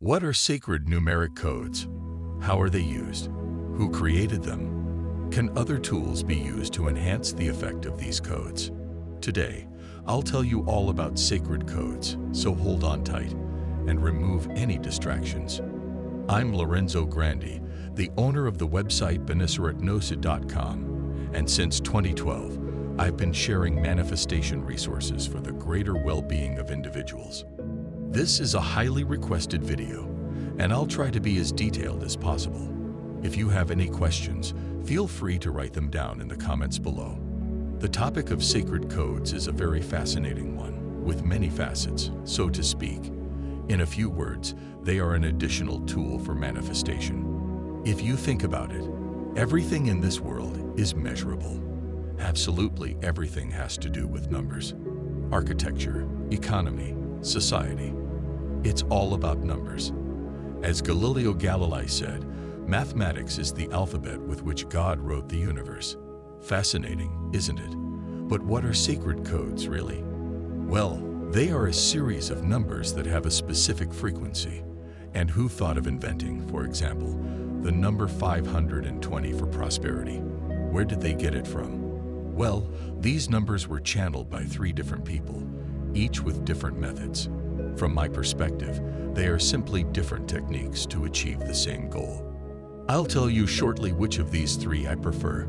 What are sacred numeric codes? How are they used? Who created them? Can other tools be used to enhance the effect of these codes? Today, I'll tell you all about sacred codes, so hold on tight and remove any distractions. I'm Lorenzo Grandi, the owner of the website benessaretnosa.com, and since 2012, I've been sharing manifestation resources for the greater well-being of individuals. This is a highly requested video, and I'll try to be as detailed as possible. If you have any questions, feel free to write them down in the comments below. The topic of sacred codes is a very fascinating one, with many facets, so to speak. In a few words, they are an additional tool for manifestation. If you think about it, everything in this world is measurable. Absolutely everything has to do with numbers. Architecture, economy, society. It's all about numbers. As Galileo Galilei said, mathematics is the alphabet with which God wrote the universe. Fascinating, isn't it? But what are sacred codes, really? Well, they are a series of numbers that have a specific frequency. And who thought of inventing, for example, the number 520 for prosperity? Where did they get it from? Well, these numbers were channeled by 3 different people, each with different methods. From my perspective, they are simply different techniques to achieve the same goal. I'll tell you shortly which of these 3 I prefer.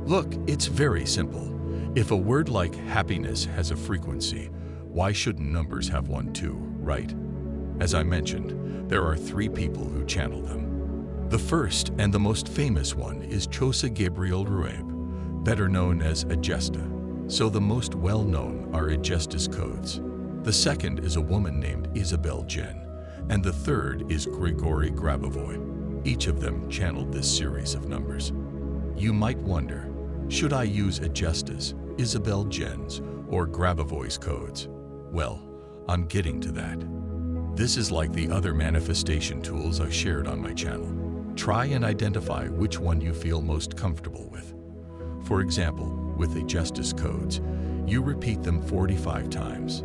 Look, it's very simple. If a word like happiness has a frequency, why shouldn't numbers have one too, right? As I mentioned, there are 3 people who channel them. The first and the most famous one is Chosa Gabriel Rueb, better known as Agesta. So the most well-known are Agesta's codes. The second is a woman named Isabel Jen, and the third is Grigory Grabovoy. Each of them channeled this series of numbers. You might wonder, should I use Agesta's, Isabel Jen's, or Grabovoy's codes? Well, I'm getting to that. This is like the other manifestation tools I shared on my channel. Try and identify which one you feel most comfortable with. For example, with Agesta's codes, you repeat them 45 times.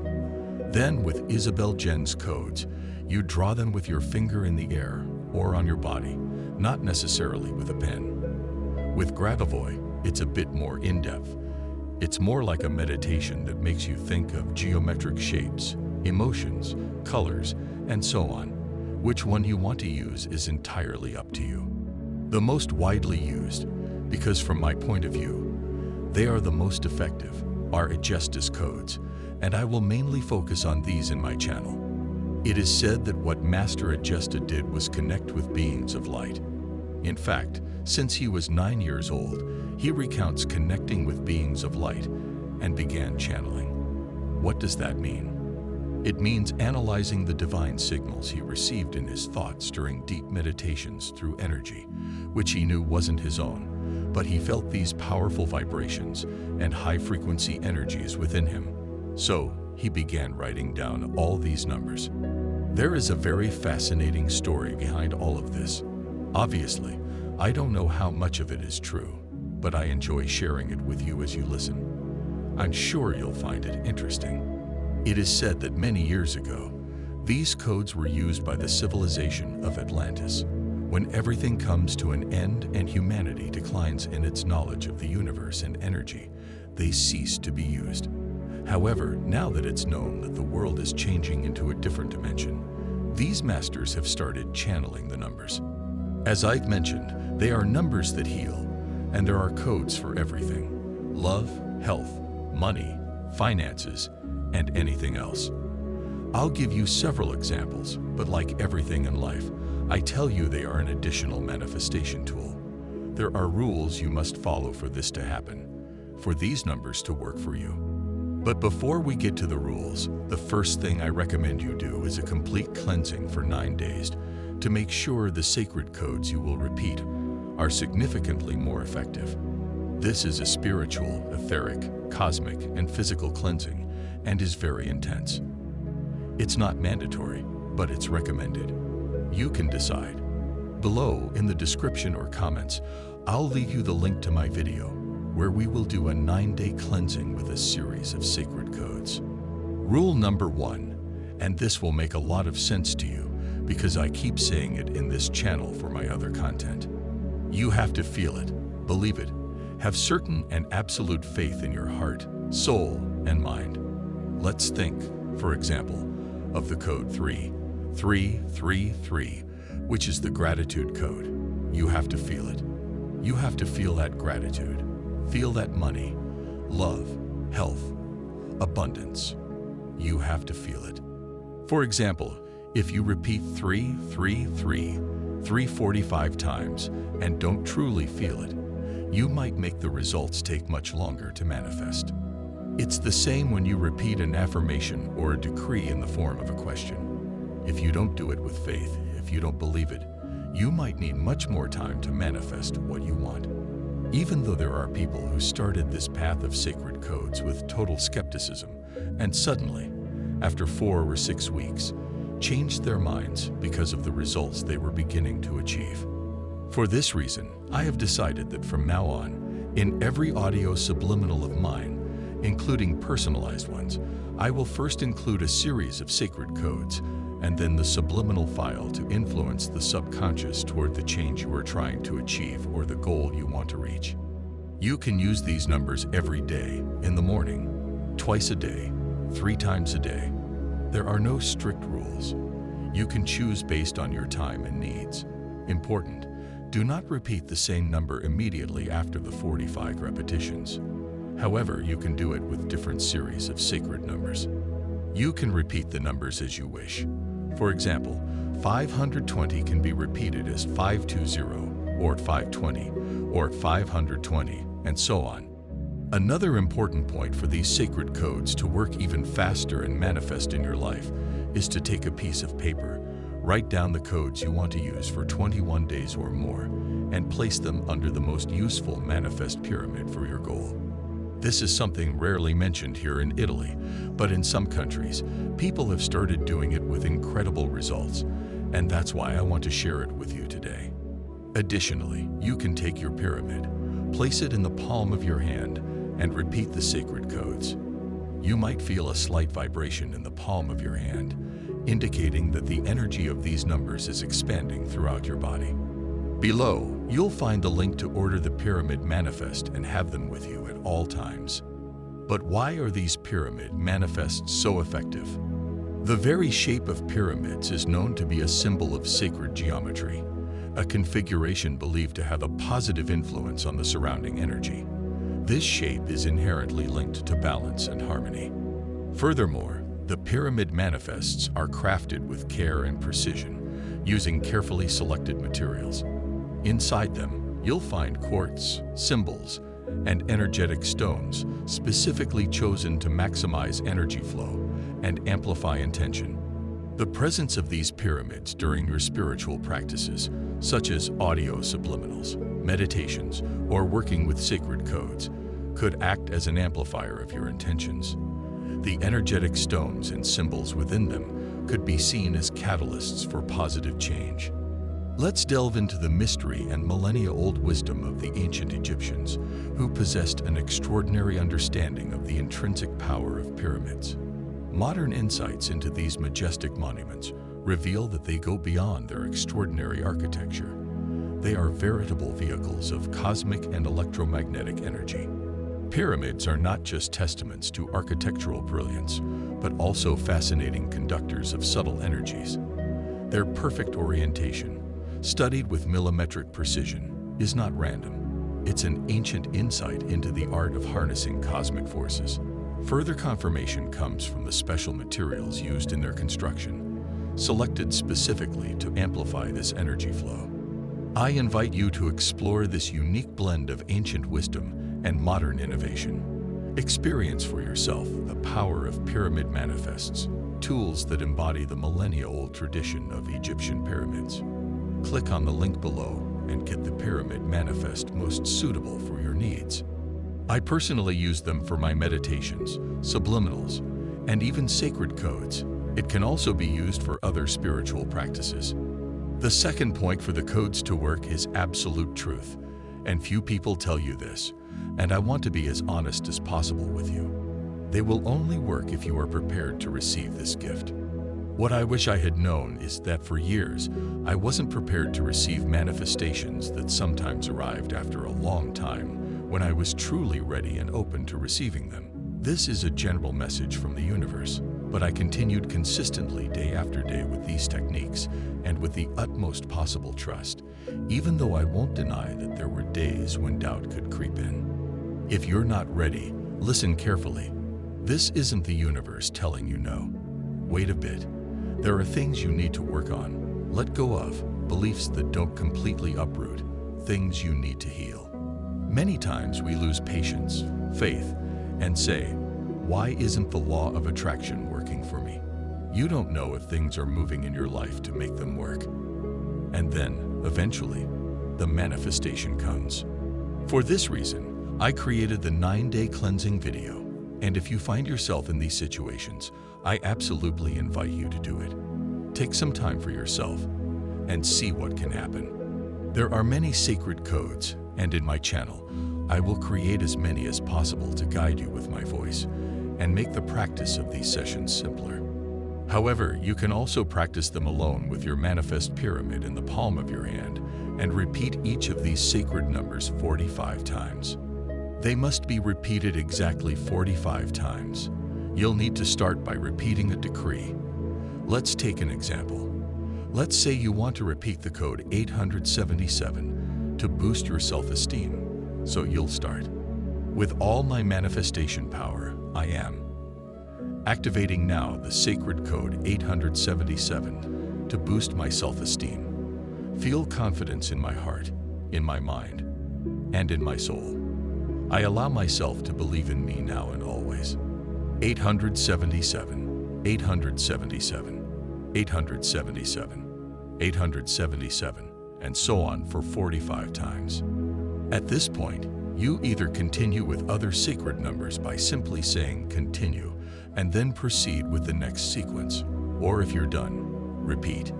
Then with Isabel Jen's codes, you draw them with your finger in the air or on your body, not necessarily with a pen. With Grabovoy, it's a bit more in-depth. It's more like a meditation that makes you think of geometric shapes, emotions, colors, and so on. Which one you want to use is entirely up to you. The most widely used, because from my point of view, they are the most effective, are Agesta's codes, and I will mainly focus on these in my channel. It is said that what Master Agesta did was connect with beings of light. In fact, since he was 9 years old, he recounts connecting with beings of light and began channeling. What does that mean? It means analyzing the divine signals he received in his thoughts during deep meditations through energy, which he knew wasn't his own, but he felt these powerful vibrations and high-frequency energies within him. So, he began writing down all these numbers. There is a very fascinating story behind all of this. Obviously, I don't know how much of it is true, but I enjoy sharing it with you as you listen. I'm sure you'll find it interesting. It is said that many years ago, these codes were used by the civilization of Atlantis. When everything comes to an end and humanity declines in its knowledge of the universe and energy, they cease to be used. However, now that it's known that the world is changing into a different dimension, these masters have started channeling the numbers. As I've mentioned, they are numbers that heal, and there are codes for everything: love, health, money, finances, and anything else. I'll give you several examples, but like everything in life, I tell you they are an additional manifestation tool. There are rules you must follow for this to happen, for these numbers to work for you. But before we get to the rules, the first thing I recommend you do is a complete cleansing for 9 days to make sure the sacred codes you will repeat are significantly more effective. This is a spiritual, etheric, cosmic, and physical cleansing, and is very intense. It's not mandatory, but it's recommended. You can decide. Below, in the description or comments, I'll leave you the link to my video, where we will do a 9-day cleansing with a series of sacred codes. Rule number 1, and this will make a lot of sense to you, because I keep saying it in this channel for my other content. You have to feel it, believe it, have certain and absolute faith in your heart, soul, and mind. Let's think, for example, of the code 3333, which is the gratitude code. You have to feel it. You have to feel that gratitude. Feel that money, love, health, abundance. You have to feel it. For example, if you repeat 333 345 times and don't truly feel it, you might make the results take much longer to manifest. It's the same when you repeat an affirmation or a decree in the form of a question. If you don't do it with faith, if you don't believe it, you might need much more time to manifest what you want. Even though there are people who started this path of sacred codes with total skepticism and suddenly, after 4 or 6 weeks, changed their minds because of the results they were beginning to achieve. For this reason, I have decided that from now on, in every audio subliminal of mine, including personalized ones, I will first include a series of sacred codes and then the subliminal file to influence the subconscious toward the change you are trying to achieve or the goal you want to reach. You can use these numbers every day, in the morning, twice a day, 3 times a day. There are no strict rules. You can choose based on your time and needs. Important, do not repeat the same number immediately after the 45 repetitions. However, you can do it with different series of sacred numbers. You can repeat the numbers as you wish. For example, 520 can be repeated as 520 or 520 or 520 and so on. Another important point for these sacred codes to work even faster and manifest in your life is to take a piece of paper, write down the codes you want to use for 21 days or more, and place them under the most useful manifest pyramid for your goal. This is something rarely mentioned here in Italy, but in some countries, people have started doing it with incredible results, and that's why I want to share it with you today. Additionally, you can take your pyramid, place it in the palm of your hand, and repeat the sacred codes. You might feel a slight vibration in the palm of your hand, indicating that the energy of these numbers is expanding throughout your body. Below, you'll find the link to order the pyramid manifest and have them with you at all times. But why are these pyramid manifests so effective? The very shape of pyramids is known to be a symbol of sacred geometry, a configuration believed to have a positive influence on the surrounding energy. This shape is inherently linked to balance and harmony. Furthermore, the pyramid manifests are crafted with care and precision, using carefully selected materials. Inside them, you'll find quartz, symbols, and energetic stones specifically chosen to maximize energy flow and amplify intention. The presence of these pyramids during your spiritual practices, such as audio subliminals, meditations, or working with sacred codes, could act as an amplifier of your intentions. The energetic stones and symbols within them could be seen as catalysts for positive change. Let's delve into the mystery and millennia-old wisdom of the ancient Egyptians, who possessed an extraordinary understanding of the intrinsic power of pyramids. Modern insights into these majestic monuments reveal that they go beyond their extraordinary architecture. They are veritable vehicles of cosmic and electromagnetic energy. Pyramids are not just testaments to architectural brilliance, but also fascinating conductors of subtle energies. Their perfect orientation, studied with millimetric precision, is not random. It's an ancient insight into the art of harnessing cosmic forces. Further confirmation comes from the special materials used in their construction, selected specifically to amplify this energy flow. I invite you to explore this unique blend of ancient wisdom and modern innovation. Experience for yourself the power of pyramid manifests, tools that embody the millennia-old tradition of Egyptian pyramids. Click on the link below and get the pyramid manifest most suitable for your needs. I personally use them for my meditations, subliminals, and even sacred codes. It can also be used for other spiritual practices. The second point for the codes to work is absolute truth, and few people tell you this, and I want to be as honest as possible with you. They will only work if you are prepared to receive this gift. What I wish I had known is that for years, I wasn't prepared to receive manifestations that sometimes arrived after a long time when I was truly ready and open to receiving them. This is a general message from the universe, but I continued consistently day after day with these techniques and with the utmost possible trust, even though I won't deny that there were days when doubt could creep in. If you're not ready, listen carefully. This isn't the universe telling you no. Wait a bit. There are things you need to work on, let go of, beliefs that don't completely uproot, things you need to heal. Many times we lose patience, faith, and say, why isn't the law of attraction working for me? You don't know if things are moving in your life to make them work. And then, eventually, the manifestation comes. For this reason, I created the 9-day cleansing video. And if you find yourself in these situations, I absolutely invite you to do it. Take some time for yourself and see what can happen. There are many sacred codes, and in my channel, I will create as many as possible to guide you with my voice and make the practice of these sessions simpler. However, you can also practice them alone with your manifest pyramid in the palm of your hand and repeat each of these sacred numbers 45 times. They must be repeated exactly 45 times. You'll need to start by repeating a decree. Let's take an example. Let's say you want to repeat the code 877 to boost your self-esteem. So you'll start. With all my manifestation power, I am. Activating now the sacred code 877 to boost my self-esteem. Feel confidence in my heart, in my mind, and in my soul. I allow myself to believe in me now and always. 877, 877, 877, 877, and so on for 45 times. At this point, you either continue with other sacred numbers by simply saying continue and then proceed with the next sequence, or if you're done, repeat.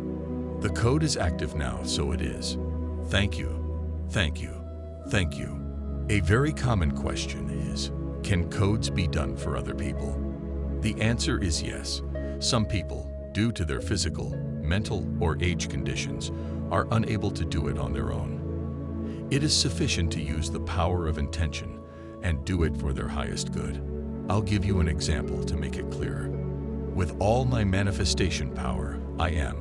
The code is active now, so it is. Thank you, thank you, thank you. A very common question is, can codes be done for other people? The answer is yes. Some people, due to their physical, mental, or age conditions, are unable to do it on their own. It is sufficient to use the power of intention and do it for their highest good. I'll give you an example to make it clearer. With all my manifestation power, I am.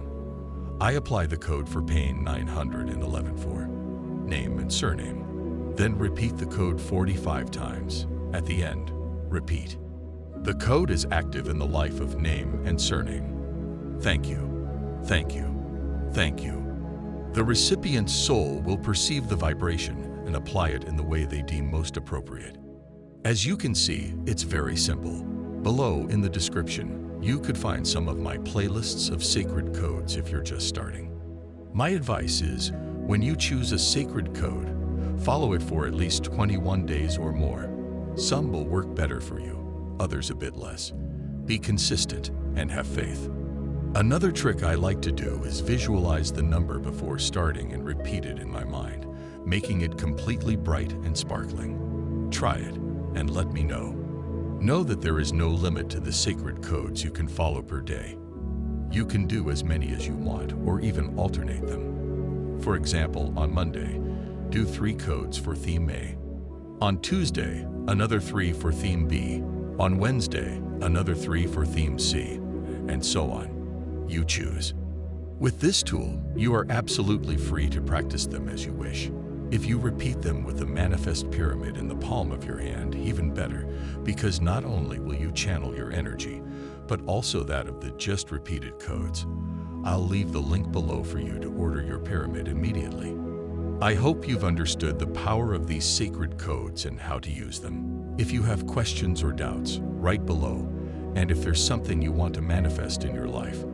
I apply the code for pain 911 for name and surname. Then repeat the code 45 times. At the end, repeat. The code is active in the life of name and surname. Thank you, thank you, thank you. The recipient's soul will perceive the vibration and apply it in the way they deem most appropriate. As you can see, it's very simple. Below in the description, you could find some of my playlists of sacred codes if you're just starting. My advice is, when you choose a sacred code, follow it for at least 21 days or more. Some will work better for you, others a bit less. Be consistent and have faith. Another trick I like to do is visualize the number before starting and repeat it in my mind, making it completely bright and sparkling. Try it and let me know. Know that there is no limit to the sacred codes you can follow per day. You can do as many as you want or even alternate them. For example, on Monday, do 3 codes for theme A. On Tuesday, another 3 for theme B. On Wednesday, another 3 for theme C, and so on. You choose. With this tool, you are absolutely free to practice them as you wish. If you repeat them with the manifest pyramid in the palm of your hand, even better, because not only will you channel your energy, but also that of the just repeated codes. I'll leave the link below for you to order your pyramid immediately. I hope you've understood the power of these sacred codes and how to use them. If you have questions or doubts, write below. And if there's something you want to manifest in your life,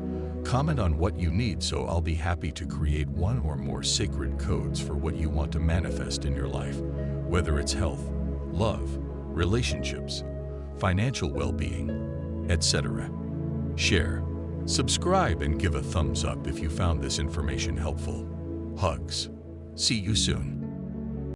comment on what you need so I'll be happy to create one or more sacred codes for what you want to manifest in your life, whether it's health, love, relationships, financial well-being, etc. Share, subscribe, and give a thumbs up if you found this information helpful. Hugs. See you soon.